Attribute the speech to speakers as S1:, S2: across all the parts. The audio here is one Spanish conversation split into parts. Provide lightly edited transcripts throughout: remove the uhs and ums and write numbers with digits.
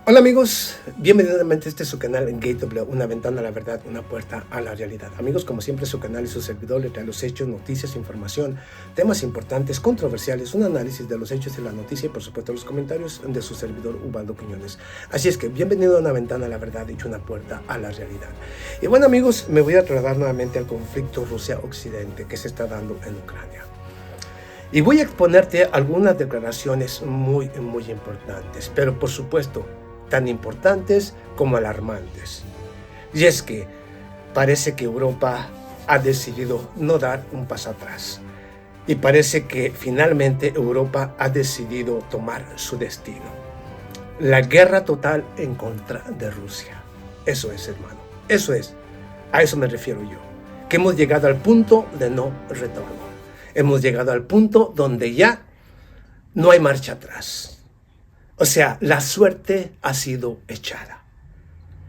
S1: Hola amigos, bienvenidos nuevamente a este su canal en Gateway, una ventana a la verdad, una puerta a la realidad. Amigos, como siempre su canal y su servidor le trae los hechos, noticias, información, temas importantes, controversiales, un análisis de los hechos y la noticia y por supuesto los comentarios de su servidor Ubaldo Quiñones. Así es que bienvenido a una ventana a la verdad y una puerta a la realidad. Y bueno amigos, me voy a trasladar nuevamente al conflicto Rusia-Occidente que se está dando en Ucrania. Y voy a exponerte algunas declaraciones muy importantes, pero por supuesto tan importantes como alarmantes. Y es que parece que Europa ha decidido no dar un paso atrás. Y parece que finalmente Europa ha decidido tomar su destino. La guerra total en contra de Rusia. Eso es, hermano. Eso es. A eso me refiero yo. Que hemos llegado al punto de no retorno. Hemos llegado al punto donde ya no hay marcha atrás. O sea, la suerte ha sido echada.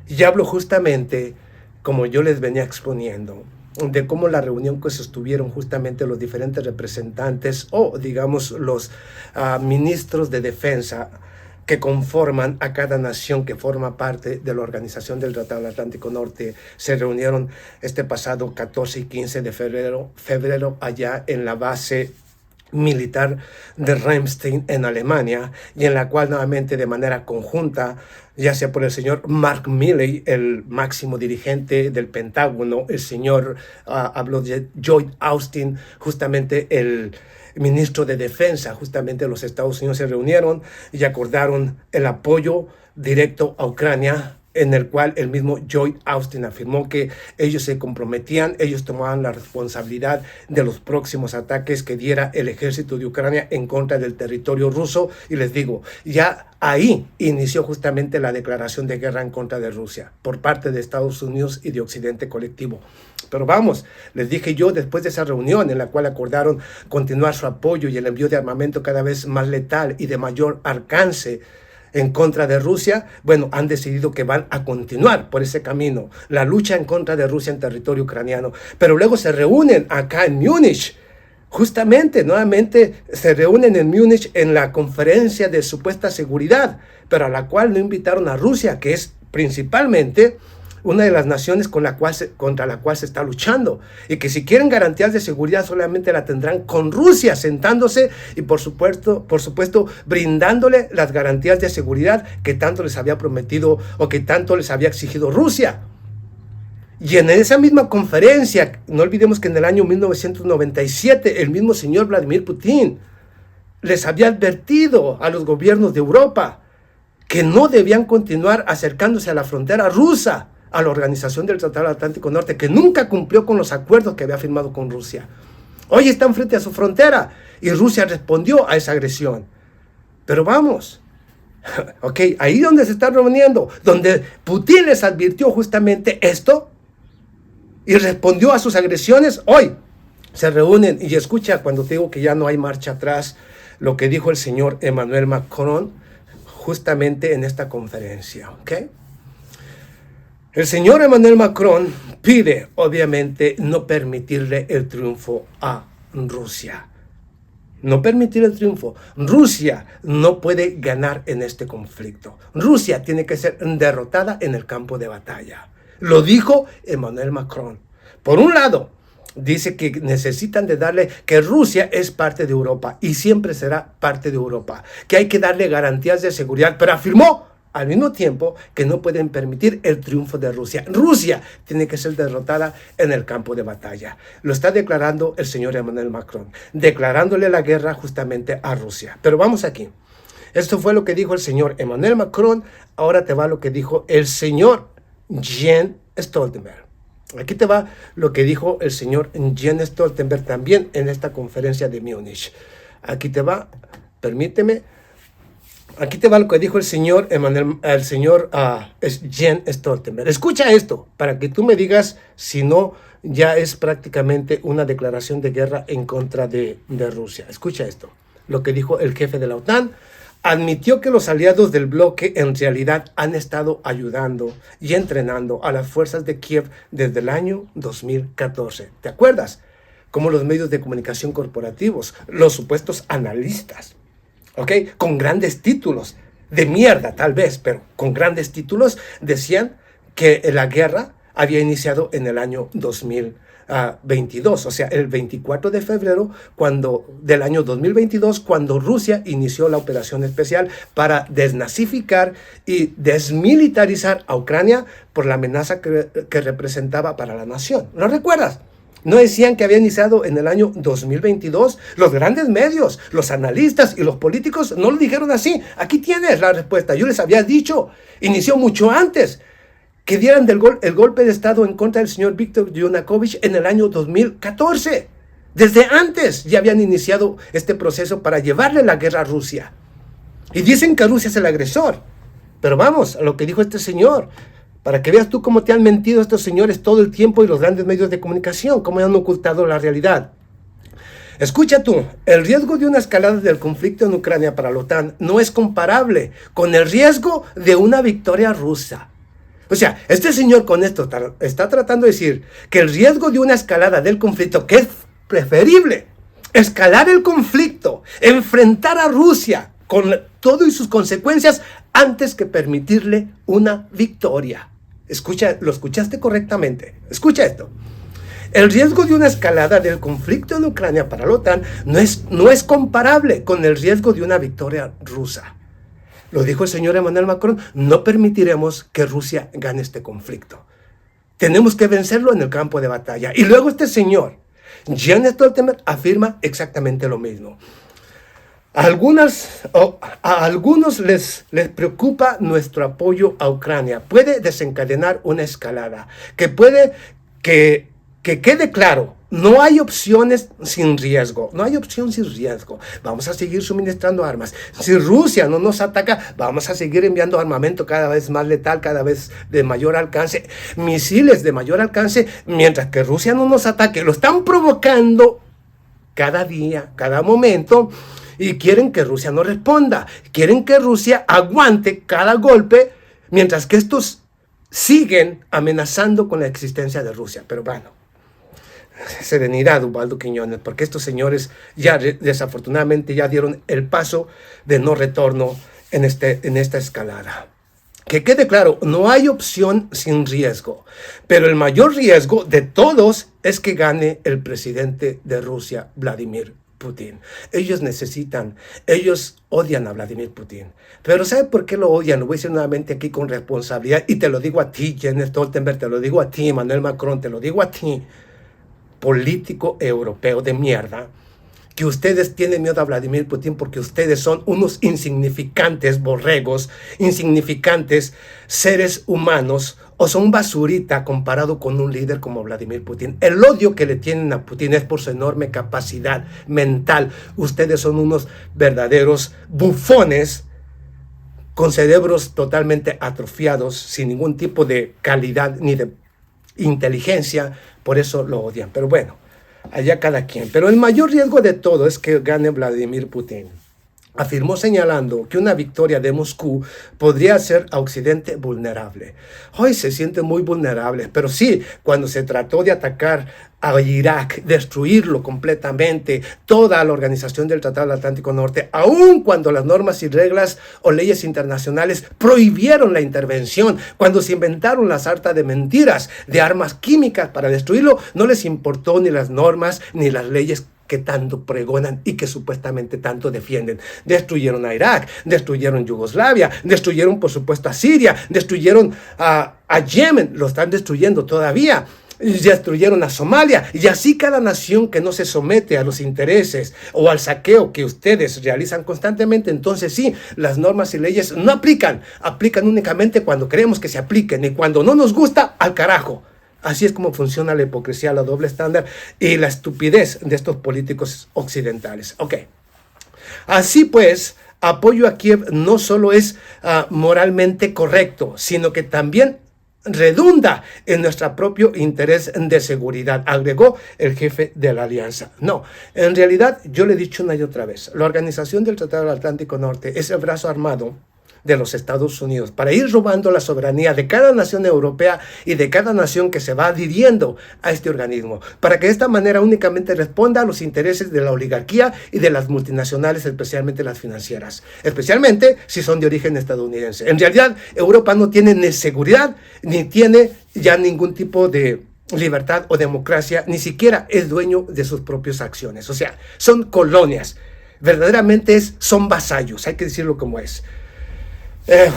S1: Y hablo justamente, como yo les venía exponiendo, de cómo la reunión que sostuvieron justamente los diferentes representantes o digamos los ministros de defensa que conforman a cada nación que forma parte de la Organización del Tratado del Atlántico Norte, se reunieron este pasado 14 y 15 de febrero allá en la base militar de Ramstein en Alemania, y en la cual nuevamente de manera conjunta, ya sea por el señor Mark Milley, el máximo dirigente del Pentágono, el señor habló de Lloyd Austin, justamente el ministro de Defensa, justamente de los Estados Unidos, se reunieron y acordaron el apoyo directo a Ucrania, en el cual el mismo Lloyd Austin afirmó que ellos se comprometían, ellos tomaban la responsabilidad de los próximos ataques que diera el ejército de Ucrania en contra del territorio ruso. Y les digo, ya ahí inició justamente la declaración de guerra en contra de Rusia por parte de Estados Unidos y de Occidente colectivo. Pero vamos, les dije yo, después de esa reunión en la cual acordaron continuar su apoyo y el envío de armamento cada vez más letal y de mayor alcance en contra de Rusia, bueno, han decidido que van a continuar por ese camino, la lucha en contra de Rusia en territorio ucraniano. Pero luego se reúnen acá en Múnich, justamente, nuevamente se reúnen en Múnich en la conferencia de supuesta seguridad, pero a la cual no invitaron a Rusia, que es principalmente una de las naciones contra la cual se está luchando, y que si quieren garantías de seguridad solamente la tendrán con Rusia sentándose y por supuesto brindándole las garantías de seguridad que tanto les había prometido o que tanto les había exigido Rusia. Y en esa misma conferencia, no olvidemos que en el año 1997 el mismo señor Vladimir Putin les había advertido a los gobiernos de Europa que no debían continuar acercándose a la frontera rusa, a la Organización del Tratado del Atlántico Norte, que nunca cumplió con los acuerdos que había firmado con Rusia. Hoy están frente a su frontera y Rusia respondió a esa agresión. Pero vamos, ok, ahí donde se están reuniendo, donde Putin les advirtió justamente esto y respondió a sus agresiones, hoy se reúnen. Y escucha cuando te digo que ya no hay marcha atrás, lo que dijo el señor Emmanuel Macron justamente en esta conferencia, ¿ok? El señor Emmanuel Macron pide, obviamente, no permitirle el triunfo a Rusia. No permitir el triunfo. Rusia no puede ganar en este conflicto. Rusia tiene que ser derrotada en el campo de batalla. Lo dijo Emmanuel Macron. Por un lado, dice que necesitan de darle, que Rusia es parte de Europa y siempre será parte de Europa, que hay que darle garantías de seguridad, pero afirmó al mismo tiempo que no pueden permitir el triunfo de Rusia. Rusia tiene que ser derrotada en el campo de batalla. Lo está declarando el señor Emmanuel Macron, declarándole la guerra justamente a Rusia. Pero vamos aquí. Esto fue lo que dijo el señor Emmanuel Macron. Ahora te va lo que dijo el señor Jens Stoltenberg. Aquí te va lo que dijo el señor Jens Stoltenberg también en esta conferencia de Múnich. Aquí te va, permíteme. Aquí te va lo que dijo el señor Jens Stoltenberg. Escucha esto para que tú me digas si no ya es prácticamente una declaración de guerra en contra de Rusia. Escucha esto, lo que dijo el jefe de la OTAN. Admitió que los aliados del bloque en realidad han estado ayudando y entrenando a las fuerzas de Kiev desde el año 2014. ¿Te acuerdas? Como los medios de comunicación corporativos, los supuestos analistas, ¿ok? Con grandes títulos, de mierda tal vez, pero con grandes títulos, decían que la guerra había iniciado en el año 2022, o sea, el 24 de febrero del año 2022, cuando Rusia inició la operación especial para desnazificar y desmilitarizar a Ucrania por la amenaza que representaba para la nación. ¿Lo recuerdas? ¿No decían que había iniciado en el año 2022? Los grandes medios, los analistas y los políticos no lo dijeron así. Aquí tienes la respuesta. Yo les había dicho, inició mucho antes, que dieran el golpe de Estado en contra del señor Víctor Yanukovych en el año 2014. Desde antes ya habían iniciado este proceso para llevarle la guerra a Rusia. Y dicen que Rusia es el agresor. Pero vamos a lo que dijo este señor, para que veas tú cómo te han mentido estos señores todo el tiempo y los grandes medios de comunicación, cómo han ocultado la realidad. Escucha tú, el riesgo de una escalada del conflicto en Ucrania para la OTAN no es comparable con el riesgo de una victoria rusa. O sea, este señor con esto está tratando de decir que el riesgo de una escalada del conflicto, que es preferible escalar el conflicto, enfrentar a Rusia con todo y sus consecuencias antes que permitirle una victoria. Escucha, lo escuchaste correctamente. Escucha esto. El riesgo de una escalada del conflicto en Ucrania para la OTAN no es comparable con el riesgo de una victoria rusa. Lo dijo el señor Emmanuel Macron, no permitiremos que Rusia gane este conflicto. Tenemos que vencerlo en el campo de batalla. Y luego este señor, Jens Stoltenberg, afirma exactamente lo mismo. A algunos les preocupa nuestro apoyo a Ucrania. Puede desencadenar una escalada. Que quede claro, no hay opciones sin riesgo. No hay opción sin riesgo. Vamos a seguir suministrando armas. Si Rusia no nos ataca, vamos a seguir enviando armamento cada vez más letal, cada vez de mayor alcance, misiles de mayor alcance, mientras que Rusia no nos ataque. Lo están provocando cada día, cada momento, y quieren que Rusia no responda. Quieren que Rusia aguante cada golpe, mientras que estos siguen amenazando con la existencia de Rusia. Pero bueno, serenidad, Ubaldo Quiñones, porque estos señores ya desafortunadamente ya dieron el paso de no retorno en esta escalada. Que quede claro, no hay opción sin riesgo, pero el mayor riesgo de todos es que gane el presidente de Rusia, Vladimir Putin. Ellos odian a Vladimir Putin. Pero ¿sabe por qué lo odian? Lo voy a decir nuevamente aquí con responsabilidad, y te lo digo a ti, Jens Stoltenberg, te lo digo a ti, Emmanuel Macron, te lo digo a ti, político europeo de mierda, que ustedes tienen miedo a Vladimir Putin porque ustedes son unos insignificantes borregos, insignificantes seres humanos, o son basurita comparado con un líder como Vladimir Putin. El odio que le tienen a Putin es por su enorme capacidad mental. Ustedes son unos verdaderos bufones con cerebros totalmente atrofiados, sin ningún tipo de calidad ni de inteligencia, por eso lo odian. Pero bueno, allá cada quien. Pero el mayor riesgo de todo es que gane Vladimir Putin. Afirmó señalando que una victoria de Moscú podría hacer a Occidente vulnerable. Hoy se siente muy vulnerable, pero sí, cuando se trató de atacar a Irak, destruirlo completamente, toda la organización del Tratado del Atlántico Norte, aun cuando las normas y reglas o leyes internacionales prohibieron la intervención, cuando se inventaron la sarta de mentiras de armas químicas para destruirlo, no les importó ni las normas ni las leyes que tanto pregonan y que supuestamente tanto defienden. Destruyeron a Irak, destruyeron Yugoslavia, destruyeron por supuesto a Siria, destruyeron a Yemen, lo están destruyendo todavía, destruyeron a Somalia, y así cada nación que no se somete a los intereses o al saqueo que ustedes realizan constantemente. Entonces sí, las normas y leyes no aplican únicamente cuando queremos que se apliquen, y cuando no nos gusta, al carajo. Así es como funciona la hipocresía, la doble estándar y la estupidez de estos políticos occidentales. Ok. Así pues, apoyo a Kiev no solo es moralmente correcto, sino que también redunda en nuestro propio interés de seguridad, agregó el jefe de la alianza. No, en realidad yo le he dicho una y otra vez, la Organización del Tratado del Atlántico Norte es el brazo armado de los Estados Unidos para ir robando la soberanía de cada nación europea y de cada nación que se va adhiriendo a este organismo, para que de esta manera únicamente responda a los intereses de la oligarquía y de las multinacionales, especialmente las financieras, especialmente si son de origen estadounidense. En realidad, Europa no tiene ni seguridad, ni tiene ya ningún tipo de libertad o democracia, ni siquiera es dueño de sus propias acciones. O sea, son colonias, verdaderamente son vasallos, hay que decirlo como es.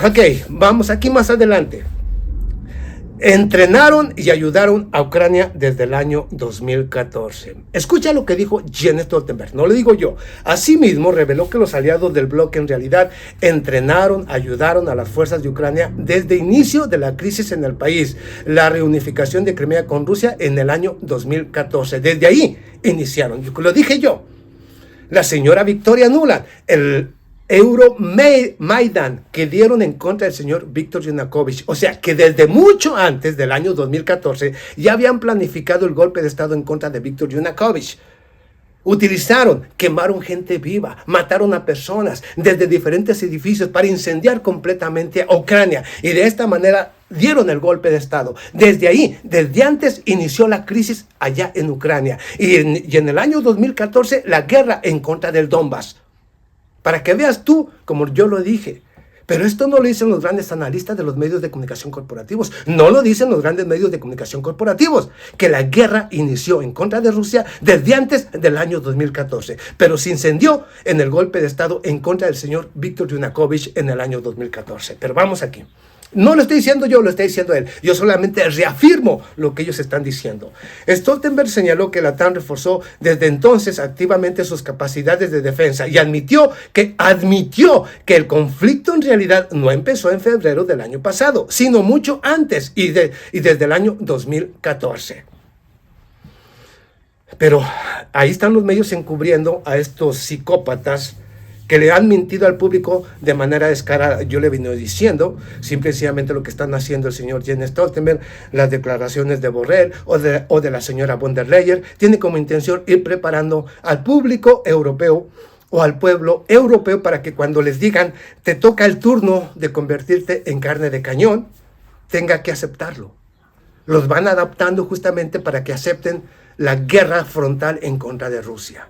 S1: Ok, vamos aquí más adelante. Entrenaron y ayudaron a Ucrania desde el año 2014. Escucha lo que dijo Jens Stoltenberg, no lo digo yo. Asimismo, reveló que los aliados del bloque en realidad entrenaron, ayudaron a las fuerzas de Ucrania desde el inicio de la crisis en el país, la reunificación de Crimea con Rusia en el año 2014. Desde ahí iniciaron, lo dije yo. La señora Victoria Nuland, el Euromaidan que dieron en contra del señor Viktor Yanukovych. O sea, que desde mucho antes del año 2014 ya habían planificado el golpe de Estado en contra de Viktor Yanukovych. Utilizaron, quemaron gente viva, mataron a personas desde diferentes edificios para incendiar completamente a Ucrania. Y de esta manera dieron el golpe de Estado. Desde ahí, desde antes, inició la crisis allá en Ucrania. Y en el año 2014, la guerra en contra del Donbass. Para que veas tú, como yo lo dije. Pero esto no lo dicen los grandes analistas de los medios de comunicación corporativos. No lo dicen los grandes medios de comunicación corporativos. Que la guerra inició en contra de Rusia desde antes del año 2014. Pero se incendió en el golpe de Estado en contra del señor Viktor Yanukovych en el año 2014. Pero vamos aquí. No lo estoy diciendo yo, lo está diciendo él. Yo solamente reafirmo lo que ellos están diciendo. Stoltenberg señaló que la OTAN reforzó desde entonces activamente sus capacidades de defensa y admitió que el conflicto en realidad no empezó en febrero del año pasado, sino mucho antes y desde el año 2014. Pero ahí están los medios encubriendo a estos psicópatas que le han mentido al público de manera descarada. Yo le he venido diciendo, simple y sencillamente lo que están haciendo el señor Jens Stoltenberg, las declaraciones de Borrell o de la señora von der Leyen, tiene como intención ir preparando al público europeo o al pueblo europeo para que cuando les digan, te toca el turno de convertirte en carne de cañón, tenga que aceptarlo. Los van adaptando justamente para que acepten la guerra frontal en contra de Rusia.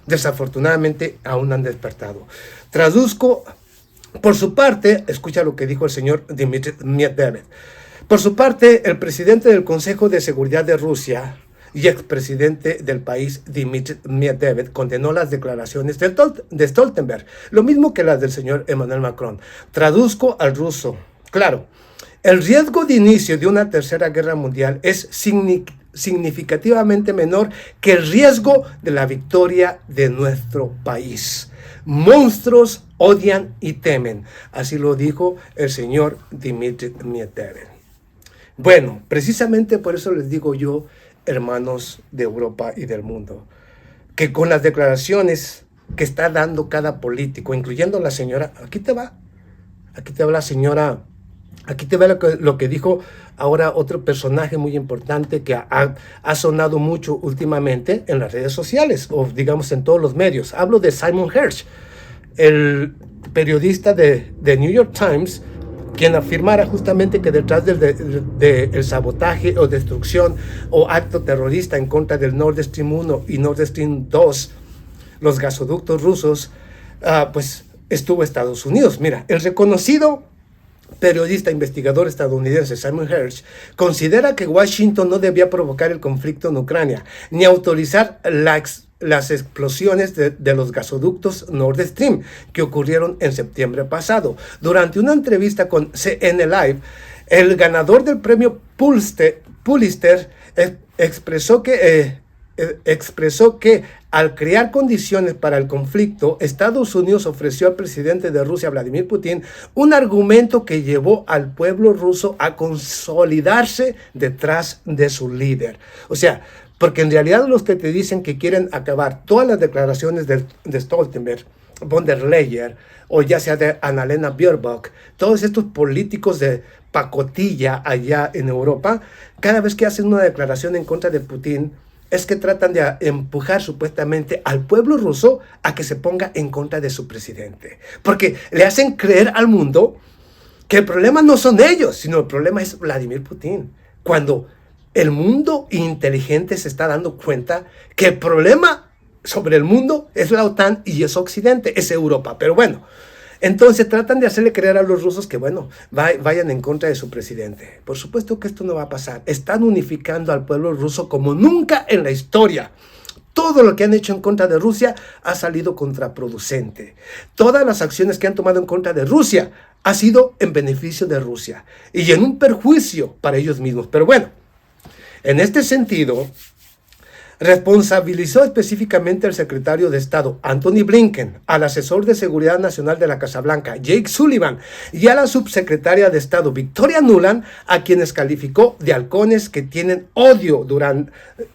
S1: Desafortunadamente aún han despertado. Traduzco, por su parte, escucha lo que dijo el señor Dmitry Medvedev. Por su parte, el presidente del Consejo de Seguridad de Rusia y expresidente del país, Dmitry Medvedev, condenó las declaraciones de Stoltenberg, lo mismo que las del señor Emmanuel Macron. Traduzco al ruso. Claro, el riesgo de inicio de una tercera guerra mundial es significativamente menor que el riesgo de la victoria de nuestro país. Monstruos odian y temen. Así lo dijo el señor Dmitry Medvedev. Bueno, precisamente por eso les digo yo, hermanos de Europa y del mundo, que con las declaraciones que está dando cada político, incluyendo la señora, aquí te va la señora. Aquí te ve lo que dijo ahora otro personaje muy importante que ha sonado mucho últimamente en las redes sociales, o digamos en todos los medios. Hablo de Simon Hersh, el periodista de New York Times, quien afirmara justamente que detrás del sabotaje o destrucción o acto terrorista en contra del Nord Stream 1 y Nord Stream 2, los gasoductos rusos, pues estuvo Estados Unidos. Mira, el reconocido periodista investigador estadounidense Simon Hersh considera que Washington no debía provocar el conflicto en Ucrania ni autorizar las explosiones de los gasoductos Nord Stream que ocurrieron en septiembre pasado. Durante una entrevista con CNN Live, el ganador del premio Pulitzer expresó que al crear condiciones para el conflicto, Estados Unidos ofreció al presidente de Rusia, Vladimir Putin, un argumento que llevó al pueblo ruso a consolidarse detrás de su líder. O sea, porque en realidad los que te dicen que quieren acabar todas las declaraciones de Stoltenberg, von der Leyen, o ya sea de Annalena Baerbock, todos estos políticos de pacotilla allá en Europa, cada vez que hacen una declaración en contra de Putin, es que tratan de empujar supuestamente al pueblo ruso a que se ponga en contra de su presidente. Porque le hacen creer al mundo que el problema no son ellos, sino el problema es Vladimir Putin. Cuando el mundo inteligente se está dando cuenta que el problema sobre el mundo es la OTAN y es Occidente, es Europa. Pero bueno, entonces tratan de hacerle creer a los rusos que, bueno, vayan en contra de su presidente. Por supuesto que esto no va a pasar. Están unificando al pueblo ruso como nunca en la historia. Todo lo que han hecho en contra de Rusia ha salido contraproducente. Todas las acciones que han tomado en contra de Rusia ha sido en beneficio de Rusia y en un perjuicio para ellos mismos. Pero bueno, en este sentido, responsabilizó específicamente al secretario de Estado, Antony Blinken, al asesor de Seguridad Nacional de la Casa Blanca, Jake Sullivan, y a la subsecretaria de Estado, Victoria Nuland, a quienes calificó de halcones que tienen odio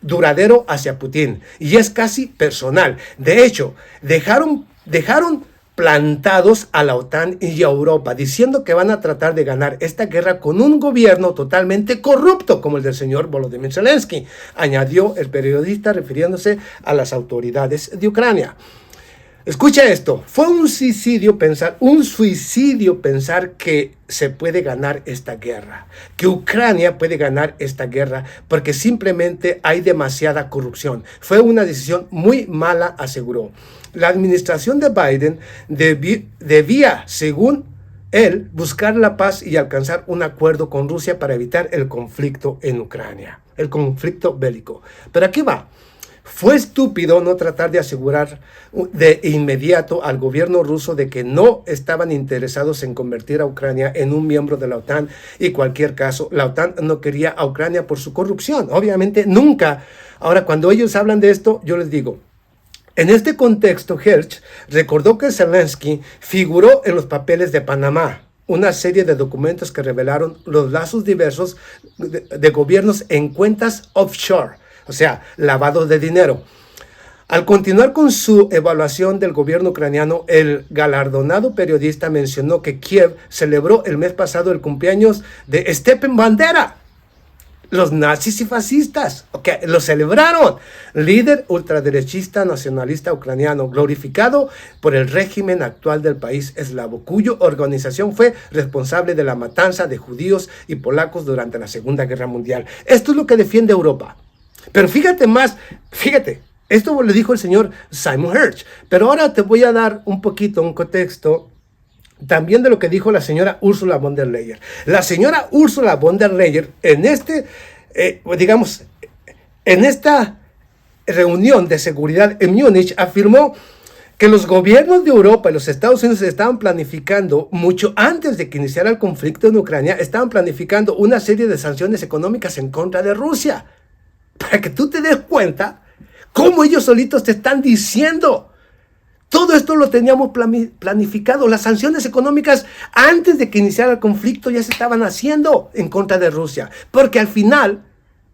S1: duradero hacia Putin. Y es casi personal. De hecho, dejaron plantados a la OTAN y a Europa, diciendo que van a tratar de ganar esta guerra con un gobierno totalmente corrupto, como el del señor Volodymyr Zelensky, añadió el periodista refiriéndose a las autoridades de Ucrania. Escucha esto, fue un suicidio pensar que se puede ganar esta guerra, que Ucrania puede ganar esta guerra porque simplemente hay demasiada corrupción. Fue una decisión muy mala, aseguró. La administración de Biden debía, según él, buscar la paz y alcanzar un acuerdo con Rusia para evitar el conflicto en Ucrania, el conflicto bélico. Pero aquí va. Fue estúpido no tratar de asegurar de inmediato al gobierno ruso de que no estaban interesados en convertir a Ucrania en un miembro de la OTAN y cualquier caso, la OTAN no quería a Ucrania por su corrupción. Obviamente, nunca. Ahora, cuando ellos hablan de esto, yo les digo, en este contexto, Hersh recordó que Zelensky figuró en los papeles de Panamá, una serie de documentos que revelaron los lazos diversos de gobiernos en cuentas offshore, o sea, lavado de dinero. Al continuar con su evaluación del gobierno ucraniano, el galardonado periodista mencionó que Kiev celebró el mes pasado el cumpleaños de Stepan Bandera. Los nazis y fascistas, lo celebraron. Líder ultraderechista nacionalista ucraniano, glorificado por el régimen actual del país eslavo, cuya organización fue responsable de la matanza de judíos y polacos durante la Segunda Guerra Mundial. Esto es lo que defiende Europa. Pero fíjate, esto lo dijo el señor Simon Hersh. Pero ahora te voy a dar un contexto también de lo que dijo la señora Ursula von der Leyen. La señora Ursula von der Leyen en esta reunión de seguridad en Múnich afirmó que los gobiernos de Europa y los Estados Unidos estaban planificando, mucho antes de que iniciara el conflicto en Ucrania, estaban planificando una serie de sanciones económicas en contra de Rusia. Para que tú te des cuenta cómo ellos solitos te están diciendo. Todo esto lo teníamos planificado. Las sanciones económicas antes de que iniciara el conflicto ya se estaban haciendo en contra de Rusia. Porque al final,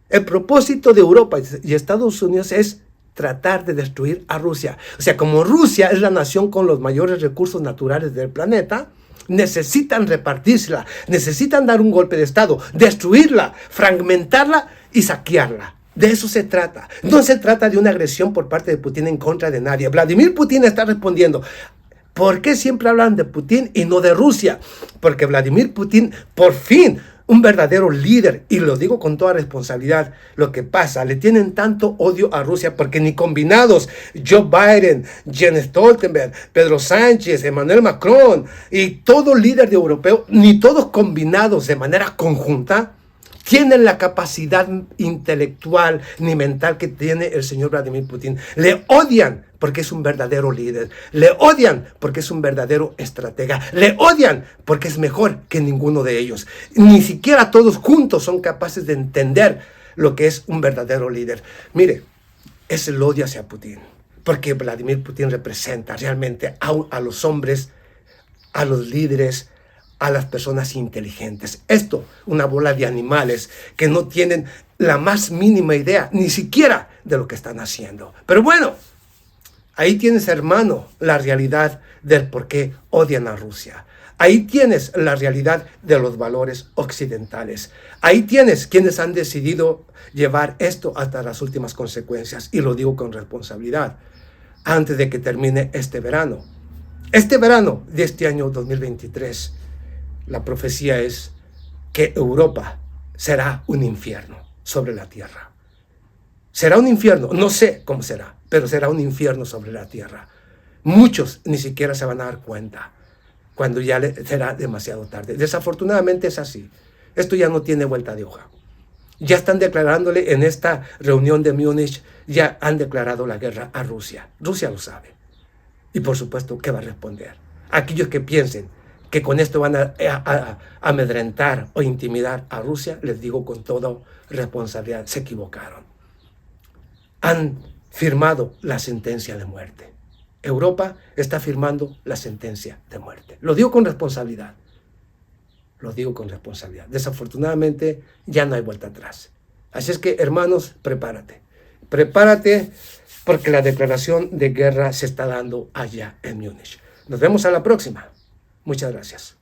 S1: el propósito de Europa y Estados Unidos es tratar de destruir a Rusia. O sea, como Rusia es la nación con los mayores recursos naturales del planeta, necesitan repartírsela, necesitan dar un golpe de Estado, destruirla, fragmentarla y saquearla. De eso se trata. No se trata de una agresión por parte de Putin en contra de nadie. Vladimir Putin está respondiendo. ¿Por qué siempre hablan de Putin y no de Rusia? Porque Vladimir Putin, por fin, un verdadero líder, y lo digo con toda responsabilidad, lo que pasa, le tienen tanto odio a Rusia porque ni combinados, Joe Biden, Jens Stoltenberg, Pedro Sánchez, Emmanuel Macron y todo líder de europeo, ni todos combinados de manera conjunta, tienen la capacidad intelectual ni mental que tiene el señor Vladimir Putin. Le odian porque es un verdadero líder. Le odian porque es un verdadero estratega. Le odian porque es mejor que ninguno de ellos. Ni siquiera todos juntos son capaces de entender lo que es un verdadero líder. Mire, es el odio hacia Putin. Porque Vladimir Putin representa realmente a los hombres, a los líderes, a las personas inteligentes. Esto, una bola de animales que no tienen la más mínima idea, ni siquiera de lo que están haciendo. Pero bueno, ahí tienes, hermano, la realidad del por qué odian a Rusia. Ahí tienes la realidad de los valores occidentales. Ahí tienes quienes han decidido llevar esto hasta las últimas consecuencias. Y lo digo con responsabilidad. Antes de que termine este verano de este año 2023, la profecía es que Europa será un infierno sobre la tierra. Será un infierno, no sé cómo será, pero será un infierno sobre la tierra. Muchos ni siquiera se van a dar cuenta cuando ya será demasiado tarde. Desafortunadamente es así. Esto ya no tiene vuelta de hoja. Ya están declarándole en esta reunión de Múnich, ya han declarado la guerra a Rusia. Rusia lo sabe. Y por supuesto, ¿qué va a responder? Aquellos que piensen que con esto van a amedrentar o intimidar a Rusia, les digo con toda responsabilidad, se equivocaron. Han firmado la sentencia de muerte. Europa está firmando la sentencia de muerte. Lo digo con responsabilidad. Lo digo con responsabilidad. Desafortunadamente ya no hay vuelta atrás. Así es que, hermanos, prepárate. Prepárate porque la declaración de guerra se está dando allá en Múnich. Nos vemos a la próxima. Muchas gracias.